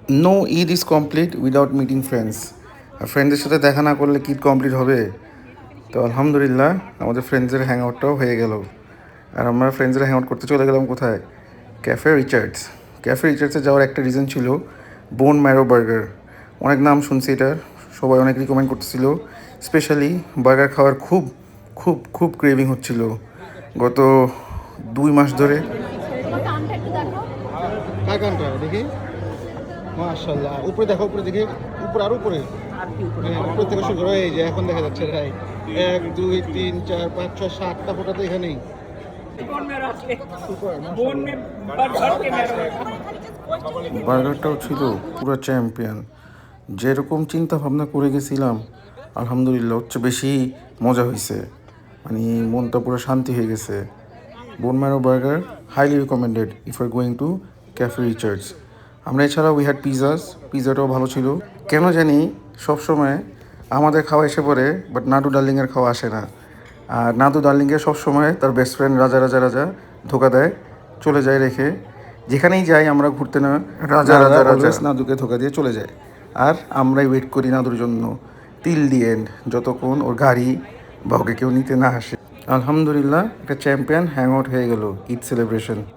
No Eid is complete without meeting friends. আর ফ্রেন্ডদের সাথে দেখা না করলে কি ঈদ কমপ্লিট হবে? তো আলহামদুলিল্লাহ আমাদের ফ্রেন্ডসের হ্যাং আউটটাও হয়ে গেল। আর আমরা ফ্রেন্ডসরা হ্যাং আউট করতে চলে গেলাম কোথায়? Cafe Richards. ক্যাফে রিচার্ডসে যাওয়ার একটা রিজন ছিল বোন ম্যারো বার্গার। অনেক নাম শুনছি এটার, সবাই অনেক রিকমেন্ড করতেছিল। স্পেশালি বার্গার খাওয়ার খুব খুব খুব ক্রেভিং হচ্ছিল গত 2 মাস ধরে। কার গানটা দেখি? মাশাআল্লাহ, উপরে দেখো, উপরে দেখি, উপরে আরো উপরে। হ্যাঁ, উপর থেকে শুরু করে এই যে এখন দেখা যাচ্ছে রাই 1 2 3 4 5 6 7টা ফোঁটা তো এখানেই। বার্গারটাও ছিল পুরো চ্যাম্পিয়ন। যেরকম চিন্তা ভাবনা করে গেছিলাম আলহামদুলিল্লাহ হচ্ছে বেশি মজা হয়েছে। মানে মনটা পুরো শান্তি হয়ে গেছে। Bone marrow burger highly recommended if are going to cafe Richards. আমরা এছাড়াও উই হ্যাড পিজাস। পিজাটাও ভালো ছিল। কেন জানি সবসময় আমাদের খাওয়া এসে পড়ে, বাট নাটু ডার্লিংয়ের খাওয়া আসে না। আর নাটু ডার্লিংকে সবসময় তার বেস্ট ফ্রেন্ড রাজা রাজা রাজা ধোকা দেয়, চলে যায় রেখে। যেখানেই যাই আমরা ঘুরতে, না রাজা রাজা রাজা নাদুকে ধোকা দিয়ে চলে যায়। আর আমরাই ওয়েট করি নাদুর জন্য টিল দি এন্ড, যতক্ষণ ওর গাড়ি বা ওকে কেউ নিতে না আসে। আলহামদুলিল্লাহ একটা চ্যাম্পিয়ন হ্যাং আউট হয়ে গেল ঈদ সেলিব্রেশন।